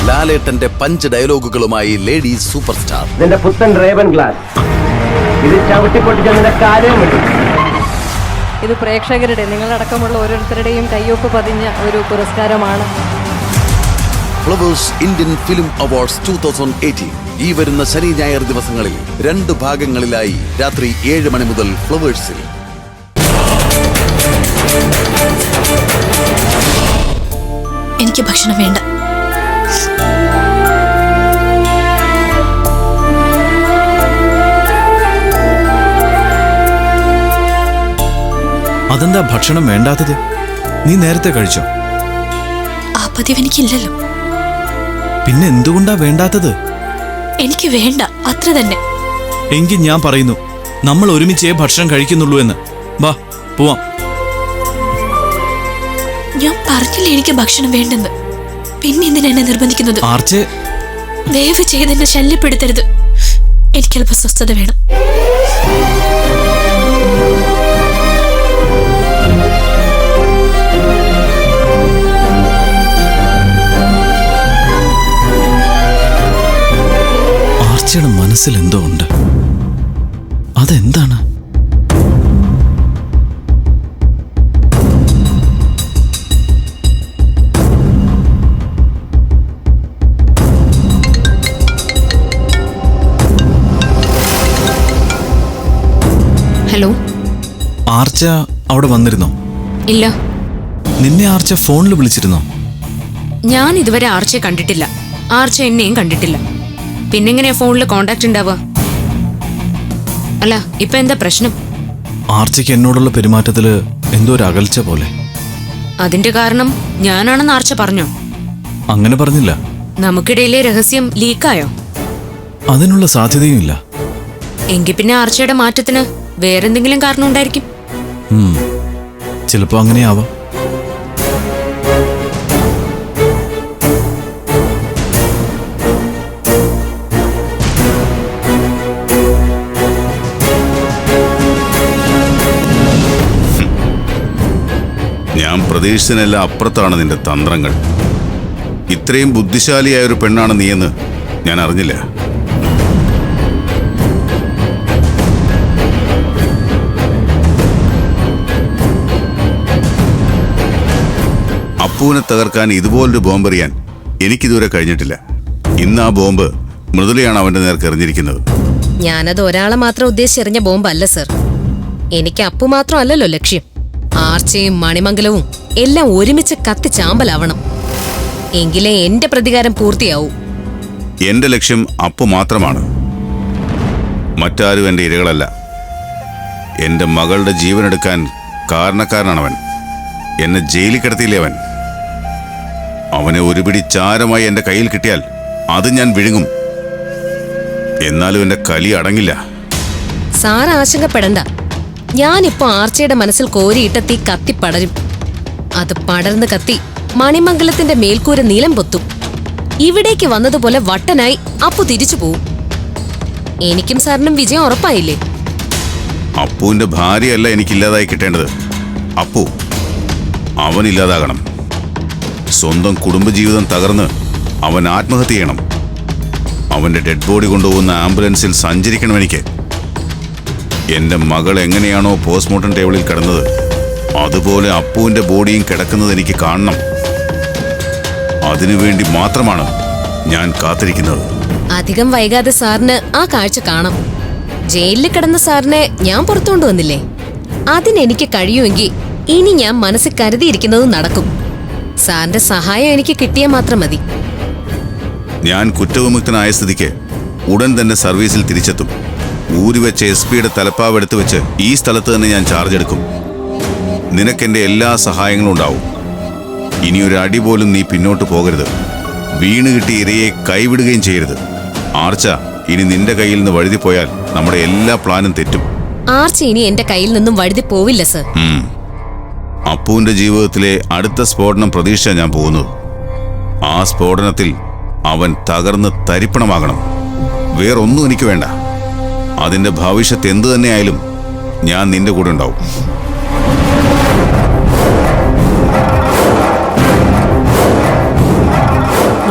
ലാലേട്ടന്റെ punch ഡയലോഗുകളുമായി lady super star. നിന്റെ പുത്തൻ റേവൻ ഗ്ലാസ് ഇത് ചവിട്ടിപ്പൊട്ടിച്ചതിന്റെ കാര്യം വിട്ടു. ഇത് പ്രേക്ഷകരുടെ, നിങ്ങളടക്കമുള്ള ഓരോരുത്തരുടെയും കയ്യൊപ്പ് പതിഞ്ഞ ഒരു പുരസ്കാരമാണ്. ഫ്ലവേഴ്സ് ഇന്ത്യൻ ഫിലിം അവാർഡ്സ് 2018 ഈ വരുന്ന ശനി ഞായർ ദിവസങ്ങളിൽ 2 ഭാഗങ്ങളിലായി രാത്രി 7 മണി മുതൽ ഫ്ലവേഴ്സിൽ. എനിക്ക് ഭക്ഷണം വേണ്ട. അതെന്താ ഭക്ഷണം വേണ്ടാത്തത്? നീ നേരത്തെ കഴിച്ചോ? ആ പതിവ് എനിക്കില്ലല്ലോ. പിന്നെ എന്തുകൊണ്ടാ വേണ്ടാത്തത്? എനിക്ക് വേണ്ട, അത്ര തന്നെ. എങ്കിൽ ഞാൻ പറയുന്നു, നമ്മൾ ഒരുമിച്ചേ ഭക്ഷണം കഴിക്കുന്നുള്ളൂ എന്ന്. വാ പോവാം. ഞാൻ പറഞ്ഞില്ലേ എനിക്ക് ഭക്ഷണം വേണ്ടെന്ന്. പിന്നെ എന്തിനാ എന്നെ നിർബന്ധിക്കുന്നത്? ആർച്ചേ, ദയവ് ചെയ്ത് എന്നെ ശല്യപ്പെടുത്തരുത്. എനിക്കല്പം സ്വസ്ഥത വേണം. ആർച്ചയുടെ മനസ്സിൽ എന്തോ ഉണ്ട്. അതെന്താണ്? ഹലോ, ആർച്ച അവിടെ വന്നിരുന്നോ? ഇല്ല. നിന്നെ ആർച്ച ഫോണിൽ വിളിച്ചിരുന്നോ? ഞാൻ ഇതുവരെ ആർച്ചയെ കണ്ടിട്ടില്ല. ആർച്ച എന്നെയും കണ്ടിട്ടില്ല. പിന്നെങ്ങനെയാ ഫോണിൽ കോണ്ടാക്ട് ഉണ്ടാവുക? അല്ല, ഇപ്പൊ എന്താ പ്രശ്നം? ആർച്ചയ്ക്ക് എന്നോടുള്ള പെരുമാറ്റത്തില് എന്തോ ഒരു അകൽച്ച പോലെ. അതിന്റെ കാരണം ഞാനാണെന്ന് ആർച്ച പറഞ്ഞോ? അങ്ങനെ പറഞ്ഞില്ല. നമുക്കിടയിലെ രഹസ്യം ലീക്കായോ? അതിനുള്ള സാധ്യതയുമില്ല. എങ്കിൽ പിന്നെ ആർച്ചയുടെ മാറ്റത്തിന് വേറെന്തെങ്കിലും കാരണം ഉണ്ടായിരിക്കും. ചിലപ്പോ അങ്ങനെയാവാം. ഞാൻ പ്രതീക്ഷിച്ചതിനെല്ലാം അപ്പുറത്താണ് നിന്റെ തന്ത്രങ്ങൾ. ഇത്രയും ബുദ്ധിശാലിയായ ഒരു പെണ്ണാണ് നീയെന്ന് ഞാൻ അറിഞ്ഞില്ല. അപ്പുവിനെ തകർക്കാൻ ഇതുപോലൊരു ബോംബെറിയാൻ എനിക്കിതുവരെ കഴിഞ്ഞിട്ടില്ല. ഇന്ന് ആ ബോംബ് മൃദുലയാണ് അവന്റെ നേർക്ക് എറിഞ്ഞിരിക്കുന്നത്. ഞാനത് ഒരാളെ മാത്രം ഉദ്ദേശിച്ചെറിഞ്ഞ ബോംബല്ല സർ. എനിക്ക് അപ്പു മാത്രമല്ലല്ലോ ലക്ഷ്യം. ആർച്ചയും മണിമംഗലവും എല്ലാം ഒരുമിച്ച് കത്തി ചാമ്പലാവണം. എങ്കിലേ എന്റെ പ്രതികാരം പൂർത്തിയാവൂ. എന്റെ ലക്ഷ്യം അപ്പു മാത്രമാണ്. മറ്റാരും എന്റെ ഇരകളല്ല. എന്റെ മകളുടെ ജീവനെടുക്കാൻ കാരണക്കാരനാണവൻ. എന്നെ ജയിലിൽ കിടത്തിയില്ലേ അവൻ. അവനെ ഒരു പിടി ചാരമായി എന്റെ കയ്യിൽ കിട്ടിയാൽ അത് ഞാൻ വിഴുങ്ങും. എന്നാലും എന്റെ കലി അടങ്ങില്ല. സാർ ആശങ്കപ്പെടണ്ട. ഞാനിപ്പോ ആർച്ചയുടെ മനസ്സിൽ കോരിയിട്ട തീ കത്തിപ്പടരും. അത് പടർന്ന് കത്തി മണിമംഗലത്തിന്റെ മേൽക്കൂര നീലം പൊത്തും. ഇവിടേക്ക് വന്നതുപോലെ വട്ടനായി അപ്പു തിരിച്ചു പോവും. എനിക്കും സാറിനും വിജയം ഉറപ്പായില്ലേ? അപ്പുവിന്റെ ഭാര്യയല്ല എനിക്കില്ലാതായി കിട്ടേണ്ടത്. അപ്പു അവനില്ലാതാകണം. സ്വന്തം കുടുംബജീവിതം തകർന്ന് അവൻ ആത്മഹത്യ ചെയ്യണം. അവന്റെ ഡെഡ് ബോഡി കൊണ്ടുപോകുന്ന ആംബുലൻസിൽ സഞ്ചരിക്കണം എനിക്ക്. എന്റെ മകൾ എങ്ങനെയാണോ പോസ്റ്റ്മോർട്ടം ടേബിളിൽ കിടന്നത്, അതുപോലെ അപ്പുവിന്റെ ബോഡിയും കിടക്കുന്നത് എനിക്ക് കാണണം. അതിനുവേണ്ടി മാത്രമാണ് ഞാൻ കാത്തിരിക്കുന്നത്. അധികം വൈകാതെ സാറിന് ആ കാഴ്ച കാണാം. ജയിലിൽ കിടന്ന സാറിനെ ഞാൻ പുറത്തുകൊണ്ടു വന്നില്ലേ? അതിനെനിക്ക് കഴിയുമെങ്കിൽ ഇനി ഞാൻ മനസ്സിൽ കരുതിയിരിക്കുന്നത് നടക്കും. സാറിന്റെ സഹായം എനിക്ക് കിട്ടിയാൽ മാത്രം മതി. ഞാൻ കുറ്റവിമുക്തനായ സ്ഥിതിക്ക് ഉടൻ തന്നെ സർവീസിൽ തിരിച്ചെത്തും. ഊരിവെച്ച SP-യുടെ തലപ്പാവെടുത്ത് വെച്ച് ഈ സ്ഥലത്ത് തന്നെ ഞാൻ ചാർജ് എടുക്കും. നിനക്കെന്റെ എല്ലാ സഹായങ്ങളും ഉണ്ടാവും. ഇനിയൊരു അടി പോലും നീ പിന്നോട്ട് പോകരുത്. വീണ് കിട്ടിയ ഇരയെ കൈവിടുകയും ചെയ്യരുത്. ആർച്ച ഇനി നിന്റെ കയ്യിൽ നിന്ന് വഴുതിപ്പോയാൽ നമ്മുടെ എല്ലാ പ്ലാനും തെറ്റും. ആർച്ച ഇനി എന്റെ കയ്യിൽ നിന്നും വഴുതി പോവില്ല സർ. അപ്പുവിന്റെ ജീവിതത്തിലെ അടുത്ത സ്ഫോടനം പ്രതീക്ഷിച്ചാണ് ഞാൻ പോകുന്നത്. ആ സ്ഫോടനത്തിൽ അവൻ തകർന്ന് തരിപ്പണമാകണം. വേറൊന്നും എനിക്ക് വേണ്ട. അതിന്റെ ഭവിഷ്യത്ത് എന്തു തന്നെയായാലും ഞാൻ നിന്റെ കൂടെ ഉണ്ടാവും.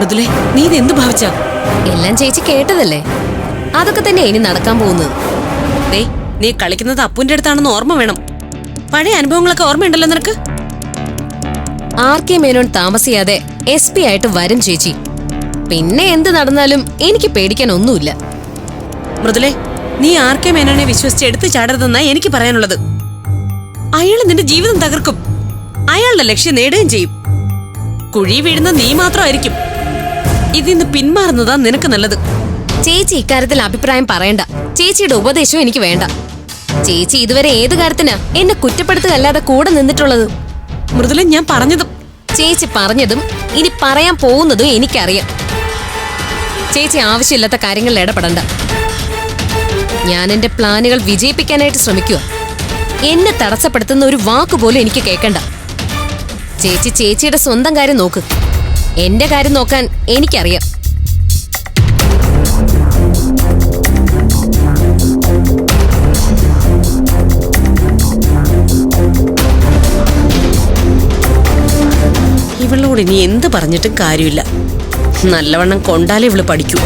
മൃദുലേ, നീ ഇത് എന്ത് ഭാവിച്ച? എല്ലാം ചേച്ചി കേട്ടതല്ലേ? അതൊക്കെ തന്നെ ഇനി നടക്കാൻ പോകുന്നത്. ദേ, നീ കളിക്കുന്നത് അപ്പുന്റെ അടുത്താണെന്ന് ഓർമ്മ വേണം. പഴയ അനുഭവങ്ങളൊക്കെ ഓർമ്മയുണ്ടല്ലോ നിനക്ക്. RK മേനോൻ താമസിയാതെ SP ആയിട്ട് വരും ചേച്ചി. പിന്നെ എന്ത് നടന്നാലും എനിക്ക് പേടിക്കാൻ ഒന്നുമില്ല. മൃദുലേ, നീ RK മേനോനെ വിശ്വസിച്ച് എടുത്തു ചാടരുതെന്നാ എനിക്ക് പറയാനുള്ളത്. അയാൾ നിന്റെ ജീവിതം തകർക്കും. അയാളുടെ ലക്ഷ്യം നേടുകയും ചെയ്യും. കുഴി വീഴുന്ന നീ മാത്രമായിരിക്കും. ഇതിന്ന് പിന്മാറുന്നതാ നിനക്ക് നല്ലത്. ചേച്ചി ഇക്കാര്യത്തിൽ അഭിപ്രായം പറയണ്ട. ചേച്ചിയുടെ ഉപദേശവും എനിക്ക് വേണ്ട. ചേച്ചി ഇതുവരെ ഏത് കാര്യത്തിനാ എന്നെ കുറ്റപ്പെടുത്തുകയല്ലാതെ കൂടെ നിന്നിട്ടുള്ളത്? മൃദുല, ഞാൻ പറഞ്ഞതും ചേച്ചി പറഞ്ഞതും ഇനി പറയാൻ പോകുന്നതും എനിക്കറിയാം. ചേച്ചി ആവശ്യമില്ലാത്ത കാര്യങ്ങളിൽ ഇടപെടണ്ട. ഞാൻ എന്റെ പ്ലാനുകൾ വിജയിപ്പിക്കാനായിട്ട് ശ്രമിക്കുക. എന്നെ തടസ്സപ്പെടുത്തുന്ന ഒരു വാക്കുപോലും എനിക്ക് കേൾക്കണ്ട. ചേച്ചി ചേച്ചിയുടെ സ്വന്തം കാര്യം നോക്ക്. എന്റെ കാര്യം നോക്കാൻ എനിക്കറിയാം. ഇവളോട് ഇനി എന്ത് പറഞ്ഞിട്ടും കാര്യമില്ല. നല്ലവണ്ണം കൊണ്ടാലേ ഇവള് പഠിക്കൂ.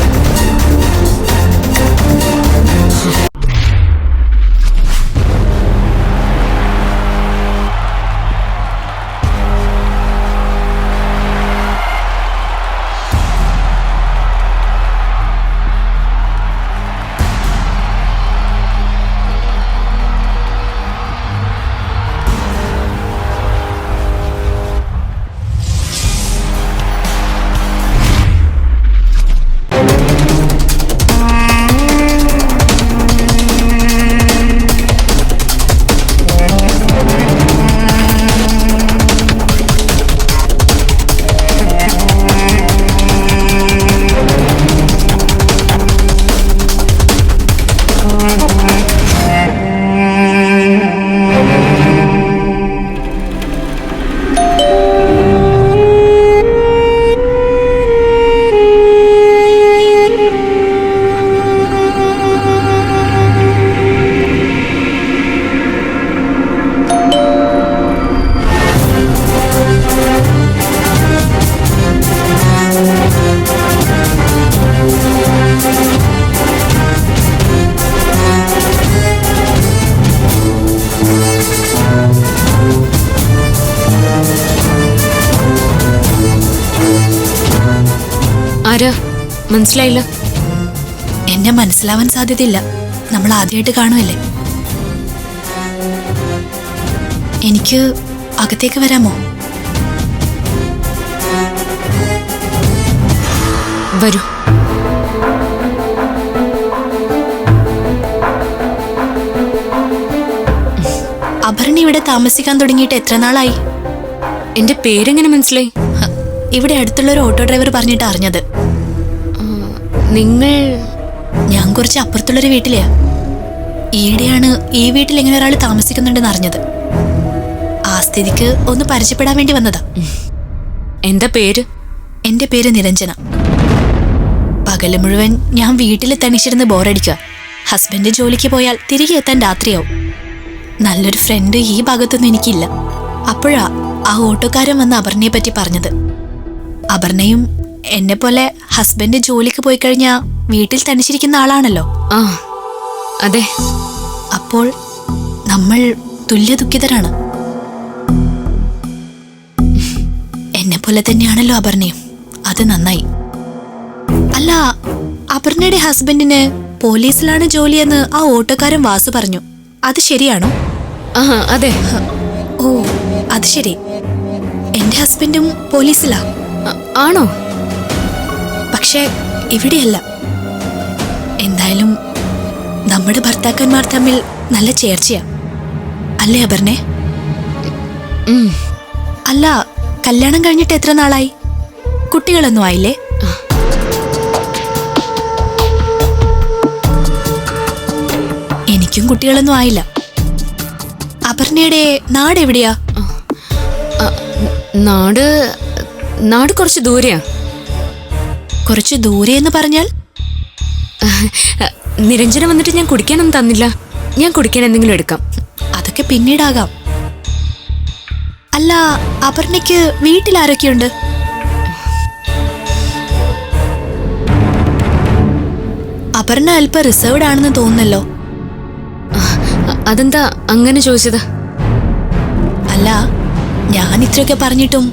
ആരാ? മനസ്സിലായില്ല. എന്നെ മനസ്സിലാവാൻ സാധ്യതയില്ല. നമ്മൾ ആദ്യമായിട്ട് കാണുമല്ലേ. എനിക്ക് അകത്തേക്ക് വരാമോ? വരൂ. അഭരണി ഇവിടെ താമസിക്കാൻ തുടങ്ങിയിട്ട് എത്ര നാളായി? എന്റെ പേരെങ്ങനെ മനസ്സിലായി? ഇവിടെ അടുത്തുള്ള ഒരു ഓട്ടോ ഡ്രൈവർ പറഞ്ഞിട്ട് അറിഞ്ഞത്. നിങ്ങൾ? ഞാൻ കുറച്ച് അപ്പുറത്തുള്ളൊരു വീട്ടിലെയാ. ഈയിടെയാണ് ഈ വീട്ടിൽ എങ്ങനെ ഒരാൾ താമസിക്കുന്നുണ്ടെന്ന് അറിഞ്ഞത്. ആ സ്ഥിതിക്ക് ഒന്ന് പരിചയപ്പെടാൻ വേണ്ടി വന്നതാ. എന്താ പേര്? എന്റെ പേര് നിരഞ്ജന. പകല് മുഴുവൻ ഞാൻ വീട്ടിൽ തനിച്ചിരുന്ന് ബോറടിക്കുക. ഹസ്ബൻഡ് ജോലിക്ക് പോയാൽ തിരികെ എത്താൻ രാത്രിയാവും. നല്ലൊരു ഫ്രണ്ട് ഈ ഭാഗത്തൊന്നും എനിക്കില്ല. അപ്പോഴാ ആ ഓട്ടോക്കാരൻ വന്ന് അപർണയെ പറ്റി പറഞ്ഞത്. അപർണയും എന്നെ പോലെ ഹസ്ബൻഡ് ജോലിക്ക് പോയി കഴിഞ്ഞാൽ വീട്ടിൽ തനിച്ചിരിക്കുന്ന ആളാണല്ലോ. ആ അതെ. അപ്പോൾ നമ്മൾ തുല്യ ദുഃഖിതരാണ്. എന്നെ പോലെ തന്നെയാണല്ലോ അപർണയും. അത് നന്നായി. അല്ല, അപർണയുടെ ഹസ്ബൻഡിന് പോലീസിലാണ് ജോലിയെന്ന് ആ ഓട്ടോക്കാരൻ വാസു പറഞ്ഞു. അത് ശരിയാണോ? ആ അതെ. ഓ, അത് ശരി. എന്റെ ഹസ്ബൻഡും പോലീസിലാ. ആണോ? പക്ഷേ ഇവിടെയല്ല. എന്തായാലും നമ്മുടെ ഭർത്താക്കന്മാർ തമ്മിൽ നല്ല ചേർച്ചയാ, അല്ലേ അപർണേ? അല്ല, കല്യാണം കഴിഞ്ഞിട്ട് എത്ര നാളായി? കുട്ടികളൊന്നും ആയില്ലേ? എനിക്കും കുട്ടികളൊന്നും ആയില്ല. അപർണയുടെ നാട് എവിടെയാ? നാട് കുറച്ച് ദൂരെയാ. കുറച്ച് ദൂരെ എന്ന് പറഞ്ഞാൽ? നിരഞ്ജന വന്നിട്ട് ഞാൻ കുടിക്കാനൊന്നും തന്നില്ല. ഞാൻ കുടിക്കാൻ എന്തെങ്കിലും എടുക്കാം. അതൊക്കെ പിന്നീടാകാം. അല്ല, അപർണയ്ക്ക് വീട്ടിൽ ആരൊക്കെയുണ്ട്? അപർണ അല്പം റിസർവ്ഡ് ആണെന്ന് തോന്നുന്നല്ലോ. അതെന്താ അങ്ങനെ ചോദിച്ചത്? അല്ല, ഞാൻ ഇത്രയൊക്കെ പറഞ്ഞിട്ടും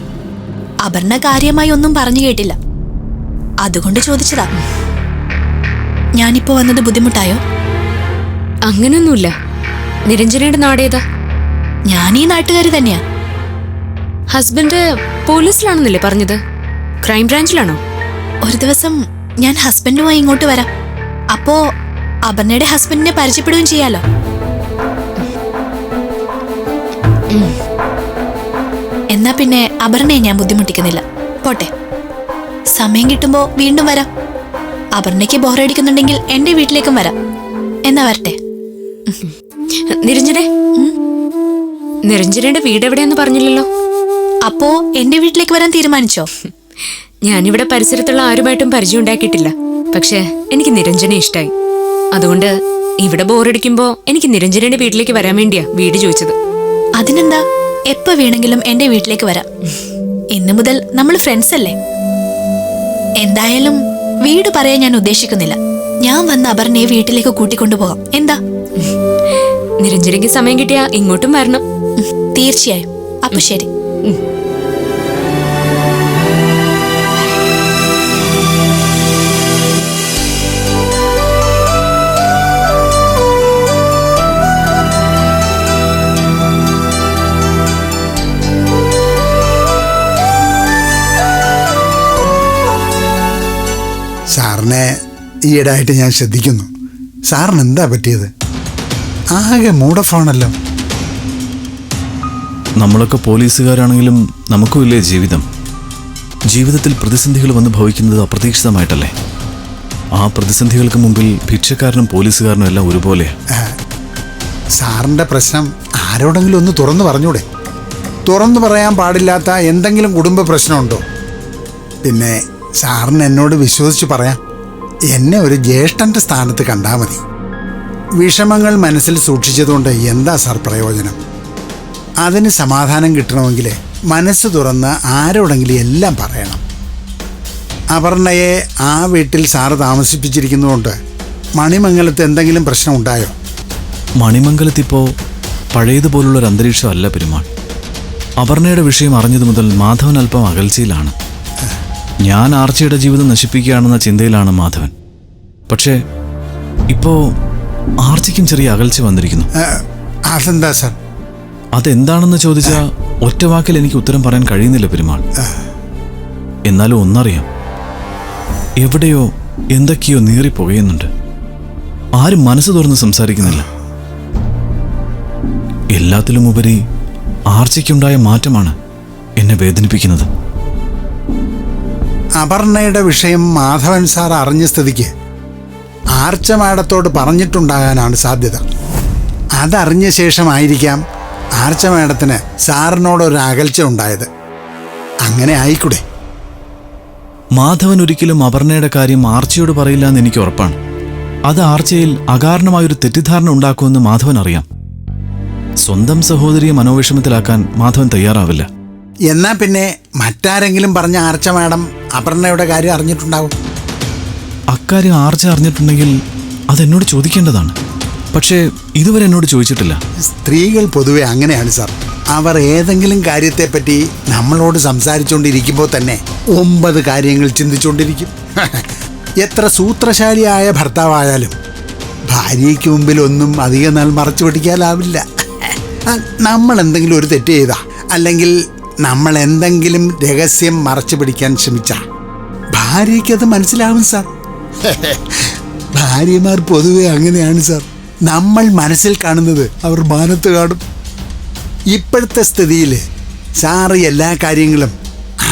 അപർണ കാര്യമായി ഒന്നും പറഞ്ഞു കേട്ടില്ല. അതുകൊണ്ട് ചോദിച്ചതാ. ഞാനിപ്പോ വന്നത് ബുദ്ധിമുട്ടായോ? അങ്ങനെയൊന്നുമില്ല. നിരഞ്ജനയുടെ നാടേതാ? ഞാൻ ഈ നാട്ടുകാരി തന്നെയാ. ഹസ്ബൻഡ് പോലീസിലാണെന്നല്ലേ പറഞ്ഞത്? ക്രൈം ബ്രാഞ്ചിലാണോ? ഒരു ദിവസം ഞാൻ ഹസ്ബൻഡുമായി ഇങ്ങോട്ട് വരാം. അപ്പോ അപർണയുടെ ഹസ്ബൻഡിനെ പരിചയപ്പെടുകയും ചെയ്യാലോ. എന്നാ പിന്നെ അപർണയെ ഞാൻ ബുദ്ധിമുട്ടിക്കുന്നില്ല. പോട്ടെ, സമയം കിട്ടുമ്പോ വീണ്ടും വരാം. അപർണയ്ക്ക് ബോറടിക്കുന്നുണ്ടെങ്കിൽ എന്റെ വീട്ടിലേക്കും വരാം. എന്നാ വരട്ടെ. നിരഞ്ജനെ, നിരഞ്ജനയുടെ വീട് എവിടെയെന്ന് പറഞ്ഞില്ലല്ലോ. അപ്പോ എന്റെ വീട്ടിലേക്ക് വരാൻ തീരുമാനിച്ചോ? ഞാനിവിടെ പരിസരത്തുള്ള ആരുമായിട്ടും പരിചയം ഉണ്ടാക്കിയിട്ടില്ല. പക്ഷെ എനിക്ക് നിരഞ്ജനെ ഇഷ്ടായി. അതുകൊണ്ട് ഇവിടെ ബോറടിക്കുമ്പോ എനിക്ക് നിരഞ്ജനയുടെ വീട്ടിലേക്ക് വരാൻ വേണ്ടിയാ വീട് ചോദിച്ചത്. അതിനെന്താ, എപ്പോ വേണമെങ്കിലും എന്റെ വീട്ടിലേക്ക് വരാം. ഇന്നു മുതൽ നമ്മൾ ഫ്രണ്ട്സ് അല്ലേ. എന്തായാലും വീട് പറയാൻ ഞാൻ ഉദ്ദേശിക്കുന്നില്ല. ഞാൻ വന്ന് അപർണയെ വീട്ടിലേക്ക് കൂട്ടിക്കൊണ്ടുപോകാം. എന്താ? നിരഞ്ജനയ്ക്ക് സമയം കിട്ടിയാ ഇങ്ങോട്ടും വരണം. തീർച്ചയായും. അപ്പൊ ശരി. സാറിനെ ഈയിടായിട്ട് ഞാൻ ശ്രദ്ധിക്കുന്നു. സാറിന് എന്താ പറ്റിയത്? ആകെ മൂഡഫാണല്ലോ. നമ്മളൊക്കെ പോലീസുകാരാണെങ്കിലും നമുക്കും ഇല്ലേ ജീവിതം? ജീവിതത്തിൽ പ്രതിസന്ധികൾ വന്ന് ഭവിക്കുന്നത് അപ്രതീക്ഷിതമായിട്ടല്ലേ? ആ പ്രതിസന്ധികൾക്ക് മുമ്പിൽ ഭിക്ഷക്കാരനും പോലീസുകാരനും എല്ലാം ഒരുപോലെ. സാറിൻ്റെ പ്രശ്നം ആരോടെങ്കിലും ഒന്ന് തുറന്നു പറഞ്ഞൂടെ? തുറന്നു പറയാൻ പാടില്ലാത്ത എന്തെങ്കിലും കുടുംബ പ്രശ്നമുണ്ടോ? പിന്നെ സാറിന് എന്നോട് വിശ്വസിച്ച് പറയാം. എന്നെ ഒരു ജ്യേഷ്ഠൻ്റെ സ്ഥാനത്ത് കണ്ടാൽ മതി. വിഷമങ്ങൾ മനസ്സിൽ സൂക്ഷിച്ചതുകൊണ്ട് എന്താ സാർ പ്രയോജനം? അതിന് സമാധാനം കിട്ടണമെങ്കിൽ മനസ്സ് തുറന്ന് ആരോടെങ്കിലും എല്ലാം പറയണം. അപർണയെ ആ വീട്ടിൽ സാറ് താമസിപ്പിച്ചിരിക്കുന്നതുകൊണ്ട് മണിമംഗലത്ത് എന്തെങ്കിലും പ്രശ്നം ഉണ്ടായോ? മണിമംഗലത്തിപ്പോൾ പഴയതുപോലുള്ളൊരു അന്തരീക്ഷമല്ല പെരുമാൾ. അപർണയുടെ വിഷയം അറിഞ്ഞതു മുതൽ മാധവൻ അല്പം അകൽച്ചയിലാണ്. ഞാൻ ആർച്ചയുടെ ജീവിതം നശിപ്പിക്കുകയാണെന്ന ചിന്തയിലാണ് മാധവൻ. പക്ഷേ ഇപ്പോൾ ആർച്ചയ്ക്കും ചെറിയ അകൽച്ച വന്നിരിക്കുന്നു. അതെന്താ സാർ? അതെന്താണെന്ന് ചോദിച്ചാൽ ഒറ്റ വാക്കിൽ എനിക്ക് ഉത്തരം പറയാൻ കഴിയുന്നില്ല പെരുമാൾ. എന്നാലും ഒന്നറിയാം, എവിടെയോ എന്തൊക്കെയോ നീറിപ്പുകയുന്നുണ്ട്. ആരും മനസ്സ് തുറന്ന് സംസാരിക്കുന്നില്ല. എല്ലാത്തിലും ഉപരി ആർച്ചയ്ക്കുണ്ടായ മാറ്റമാണ് എന്നെ വേദനിപ്പിക്കുന്നത്. അപർണയുടെ വിഷയം മാധവൻ സാർ അറിഞ്ഞ സ്ഥിതിക്ക് ആർച്ച മാഡത്തോട് പറഞ്ഞിട്ടുണ്ടാകാനാണ് സാധ്യത. അതറിഞ്ഞ ശേഷമായിരിക്കാം ആർച്ച മാഡത്തിന് സാറിനോടൊരു അകൽച്ച ഉണ്ടായത്. അങ്ങനെ ആയിക്കൂടെ? മാധവൻ ഒരിക്കലും അപർണയുടെ കാര്യം ആർച്ചയോട് പറയില്ല എന്ന് എനിക്ക് ഉറപ്പാണ്. അത് ആർച്ചയിൽ അകാരണമായൊരു തെറ്റിദ്ധാരണ ഉണ്ടാക്കുമെന്ന് മാധവൻ അറിയാം. സ്വന്തം സഹോദരിയെ മനോവിഷമത്തിലാക്കാൻ മാധവൻ തയ്യാറാവില്ല. എന്നാ പിന്നെ മറ്റാരെങ്കിലും പറഞ്ഞ ആർച്ച മാഡം അപർണയുടെ കാര്യം അറിഞ്ഞിട്ടുണ്ടാവും. അക്കാര്യം ആർച്ച അറിഞ്ഞിട്ടുണ്ടെങ്കിൽ അതെന്നോട് ചോദിക്കേണ്ടതാണ്. പക്ഷേ ഇതുവരെ എന്നോട് ചോദിച്ചിട്ടില്ല. സ്ത്രീകൾ പൊതുവെ അങ്ങനെയാണ് സാർ. അവർ ഏതെങ്കിലും കാര്യത്തെപ്പറ്റി നമ്മളോട് സംസാരിച്ചുകൊണ്ടിരിക്കുമ്പോൾ തന്നെ 9 കാര്യങ്ങൾ ചിന്തിച്ചുകൊണ്ടിരിക്കും. എത്ര സൂത്രശാലിയായ ഭർത്താവായാലും ഭാര്യയ്ക്ക് മുമ്പിൽ ഒന്നും അധികം നാൾ മറച്ചു പിടിക്കാനാവില്ല. നമ്മൾ എന്തെങ്കിലും ഒരു തെറ്റ് ചെയ്താ, അല്ലെങ്കിൽ നമ്മൾ എന്തെങ്കിലും രഹസ്യം മറച്ചു പിടിക്കാൻ ശ്രമിച്ച ഭാര്യയ്ക്കത് മനസ്സിലാവും സാർ. ഭാര്യമാർ പൊതുവെ അങ്ങനെയാണ് സാർ. നമ്മൾ മനസ്സിൽ കാണുന്നത് അവർ മാനത്ത് കാണും. ഇപ്പോഴത്തെ സ്ഥിതിയിൽ സാറ് എല്ലാ കാര്യങ്ങളും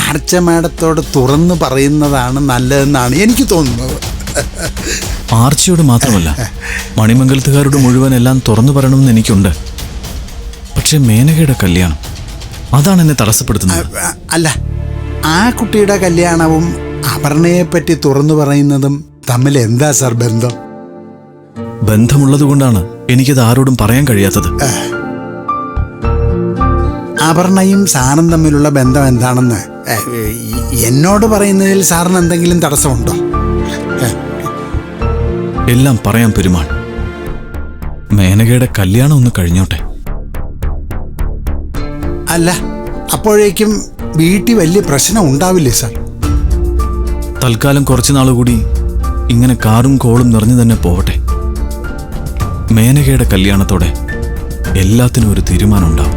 ആർച്ച മാഡത്തോട് തുറന്നു പറയുന്നതാണ് നല്ലതെന്നാണ് എനിക്ക് തോന്നുന്നത്. ആർച്ചയോട് മാത്രമല്ല, മണിമംഗലത്തുകാരോട് മുഴുവൻ എല്ലാം തുറന്നു പറയണമെന്ന് എനിക്കുണ്ട്. പക്ഷെ മേനകയുടെ കല്യാണം, അതാണ് എന്നെ തടസ്സപ്പെടുത്തുന്നത്. അല്ല, ആ കുട്ടിയുടെ കല്യാണവും അപർണയെപ്പറ്റി തുറന്നു പറയുന്നതും തമ്മിൽ എന്താ സാർ ബന്ധം? ബന്ധമുള്ളതുകൊണ്ടാണ് എനിക്കത് ആരോടും പറയാൻ കഴിയാത്തത്. അപർണയും സാറും തമ്മിലുള്ള ബന്ധം എന്താണെന്ന് എന്നോട് പറയുന്നതിൽ സാറിന് എന്തെങ്കിലും തടസ്സമുണ്ടോ? എല്ലാം പറയാം പെരുമാൾ. മേനകയുടെ കല്യാണം ഒന്ന് കഴിഞ്ഞോട്ടെ. അല്ല, അപ്പോഴേക്കും വീട്ടിൽ വലിയ പ്രശ്നം ഉണ്ടാവില്ലേ സാർ? തൽക്കാലം കുറച്ചു നാളുകൂടി ഇങ്ങനെ കാറും കോളും നിറഞ്ഞു തന്നെ പോവട്ടെ. മേനകയുടെ കല്യാണത്തോടെ എല്ലാത്തിനും ഒരു തീരുമാനം ഉണ്ടാവും.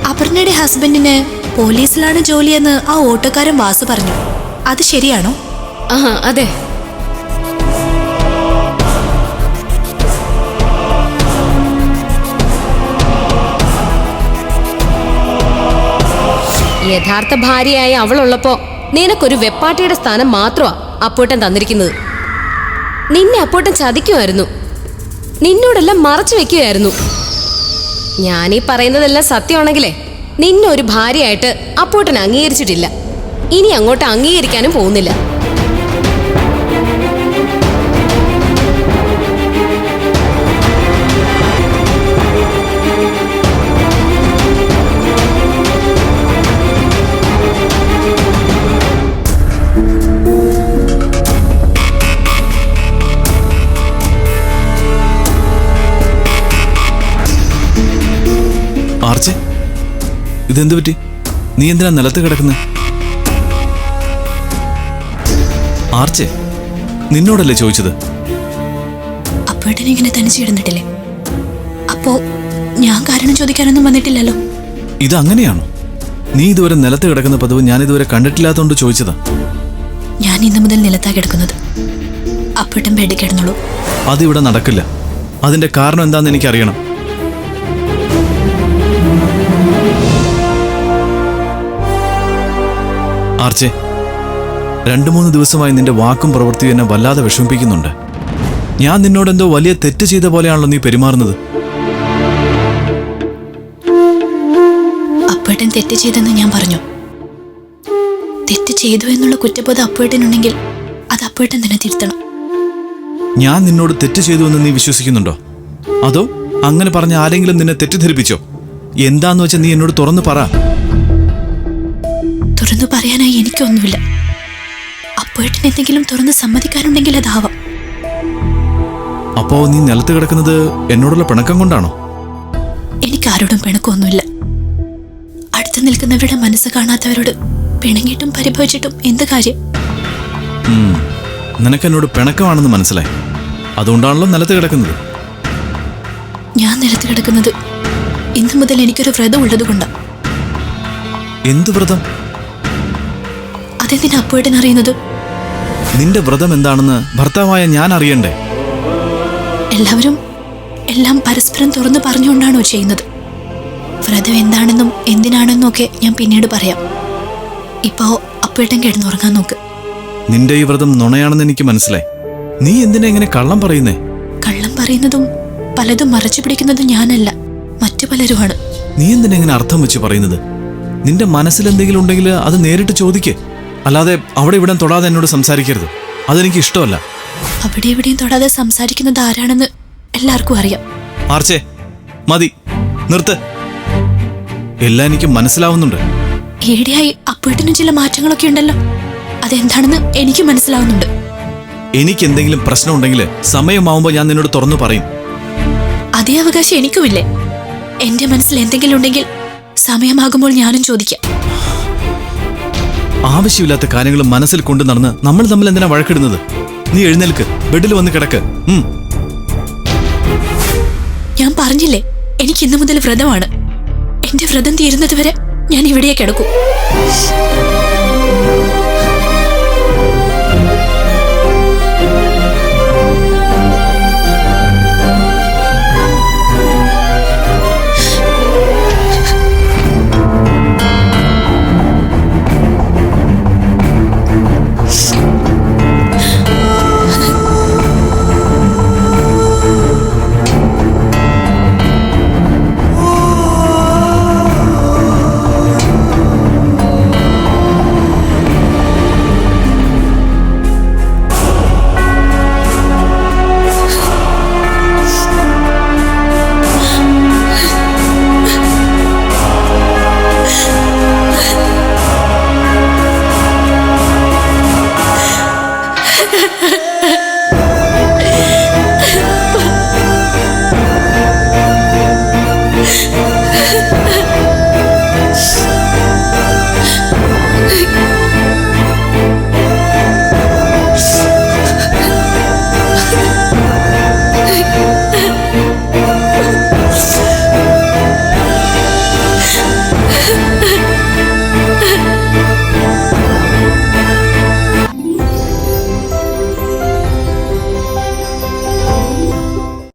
അപർണയുടെ ഹസ്ബൻഡിന് പോലീസിലാണ് ജോലിയെന്ന് ആ ഓട്ടോക്കാരൻ വാസു പറഞ്ഞു. അത് ശരിയാണോ? അതെ. യഥാർത്ഥ ഭാര്യയായ അവളുള്ളപ്പോ നിനക്കൊരു വെപ്പാട്ടിയുടെ സ്ഥാനം മാത്രമാ അപ്പോട്ടൻ തന്നിരിക്കുന്നത്. നിന്നെ അപ്പോട്ടൻ ചതിക്കുമായിരുന്നു, നിന്നോടെല്ലാം മറച്ചു വെക്കുകയായിരുന്നു. ഞാനീ പറയുന്നതെല്ലാം സത്യമാണെങ്കിലേ നിന്നെ ഒരു ഭാര്യയായിട്ട് അപ്പോട്ടൻ അംഗീകരിച്ചിട്ടില്ല, ഇനി അങ്ങോട്ട് അംഗീകരിക്കാനും പോകുന്നില്ല. ആർച്ചേ, ഇതെന്തു പറ്റി? നീ എന്തിനാ നിലത്ത് കിടക്കുന്നത്? ആർച്ചേ, നിന്നോടല്ലേ ചോദിച്ചത്? അപ്പോഴേട്ടനിങ്ങനെ തനിച്ചിടുന്നിട്ടില്ലേ? അപ്പോ ഞാൻ കാരണം ചോദിക്കാനൊന്നും വന്നിട്ടില്ലല്ലോ. ഇതങ്ങനെയാണോ? നീ ഇതുവരെ നിലത്ത് കിടക്കുന്ന പതിവ് ഞാൻ ഇതുവരെ കണ്ടിട്ടില്ലാത്തോണ്ട് ചോദിച്ചതാ. ഞാൻ ഇന്നു മുതൽ നിലത്താ കിടക്കുന്നത്. അപ്പോഴേട്ടൻ ബെഡിൽ കിടന്നോളൂ. അതിവിടെ നടക്കില്ല. അതിന്റെ കാരണം എന്താന്ന് എനിക്കറിയണം. ആർച്ചേ, 2-3 ദിവസമായി നിന്റെ വാക്കും പ്രവൃത്തിയും എന്നെ വല്ലാതെ വിഷമിപ്പിക്കുന്നുണ്ട്. ഞാൻ നിന്നോടെന്തോ വലിയ തെറ്റ് ചെയ്ത പോലെയാണല്ലോ നീ പെരുമാറുന്നത്. അപ്പോഴേട്ടൻ തെറ്റ് ചെയ്തെന്ന് ഞാൻ പറഞ്ഞു. തെറ്റ് ചെയ്തു എന്നുള്ള കുറ്റബോധം അപ്പോഴേട്ടനുണ്ടെങ്കിൽ അത് അപ്പോഴേട്ടൻ തന്നെ തിരുത്തണം. ഞാൻ നിന്നോട് തെറ്റ് ചെയ്തു എന്ന് നീ വിശ്വസിക്കുന്നുണ്ടോ? അതോ അങ്ങനെ പറഞ്ഞ ആരെങ്കിലും നിന്നെ തെറ്റിദ്ധരിപ്പിച്ചോ? എന്താന്ന് വെച്ചാൽ നീ എന്നോട് തുറന്നു പറ. തുറന്നു പറയാനായി എനിക്കൊന്നുമില്ല. അപ്പോഴേട്ടൻ എന്തെങ്കിലും തുറന്ന് സമ്മതിക്കാനുണ്ടെങ്കിൽ അതാവാം. അപ്പോ നീ നിലത്ത് കിടക്കുന്നത് എന്നോടുള്ള പിണക്കം കൊണ്ടാണോ? എനിക്കാരോടും പിണക്കമൊന്നുമില്ല. അടുത്ത് നിൽക്കുന്നവരുടെ മനസ്സ് കാണാത്തവരോട് പിണങ്ങിയിട്ടും പരിഭവിച്ചിട്ടും എന്ത് കാര്യം? നിനക്കെന്നോട് പിണക്കമാണെന്ന് മനസ്സിലായി, അതുകൊണ്ടാണല്ലോ നിലത്ത് കിടക്കുന്നത്. ഞാൻ നിലത്ത് കിടക്കുന്നത് ഇന്നു മുതൽ എനിക്കൊരു വ്രതം ഉള്ളത് കൊണ്ടാണ്. എന്ത് വ്രതം? അതെന്തിനാ അപ്പോഴേട്ടൻ അറിയുന്നത്? നിന്റെ വ്രതം എന്താണെന്ന് ഭർത്താവായ ഞാൻ അറിയണ്ടേ? എല്ലാവരും എല്ലാം പരസ്പരം തുറന്നു പറഞ്ഞുകൊണ്ടാണോ ചെയ്യുന്നത്? വ്രതം എന്താണെന്നും എന്തിനാണെന്നും ഒക്കെ ഞാൻ പിന്നീട് പറയാം. ഇപ്പോ അപ്പോഴേട്ടൻ കിടന്നുറങ്ങാൻ നോക്ക്. നിന്റെ ഈ വ്രതം നുണയാണെന്ന് എനിക്ക് മനസ്സിലായി. നീ എന്തിനാ ഇങ്ങനെ കള്ളം പറയുന്നേ? കള്ളം പറയുന്നതും പലതും മറച്ചു പിടിക്കുന്നതും ഞാനല്ല, മറ്റു പലരുമാണ്. നീ എന്തിനാ ഇങ്ങനെ അർത്ഥം വെച്ച് പറയുന്നത്? നിന്റെ മനസ്സിൽ എന്തെങ്കിലും ഉണ്ടെങ്കിൽ അത് നേരിട്ട് ചോദിക്കേ, അല്ലാതെ അവിടെ ഇവിടെ തൊടാതെ എന്നോട് സംസാരിക്കരുത്. അതെനിക്ക് ഇഷ്ടമല്ല. അവിടെ ഇവിടെയും തൊടാതെ സംസാരിക്കുന്നത് ആരാണെന്ന് എല്ലാവർക്കും അറിയാം. ആർച്ചേ, മതി, നിർത്ത്. എല്ലാം എനിക്ക് മനസ്സിലാവുന്നുണ്ട്. ഈയിടെയായി അപ്പോഴേട്ടനും ചില മാറ്റങ്ങളൊക്കെ ഉണ്ടല്ലോ, അതെന്താണെന്ന് എനിക്ക് മനസ്സിലാവുന്നുണ്ട്. എനിക്ക് എന്തെങ്കിലും പ്രശ്നം ഉണ്ടെങ്കിൽ സമയമാവുമ്പോ ഞാൻ നിന്നോട് തുറന്നു പറയും. അതേ അവകാശം എനിക്കുമില്ലേ? എന്റെ മനസ്സിൽ എന്തെങ്കിലും ഉണ്ടെങ്കിൽ സമയമാകുമ്പോൾ ഞാനും ചോദിക്കാം. ആവശ്യമില്ലാത്ത കാര്യങ്ങൾ മനസ്സിൽ കൊണ്ടു നടന്ന് നമ്മൾ തമ്മിൽ എന്തിനാ വഴക്കിടുന്നത്? നീ എഴുന്നേൽക്ക്, ബെഡിൽ വന്ന് കിടക്ക്. ഞാൻ പറഞ്ഞില്ലേ, എനിക്ക് ഇന്നു മുതൽ വ്രതമാണ്. എന്റെ വ്രതം തീരുന്നത് വരെ ഞാൻ ഇവിടെ കിടക്കും.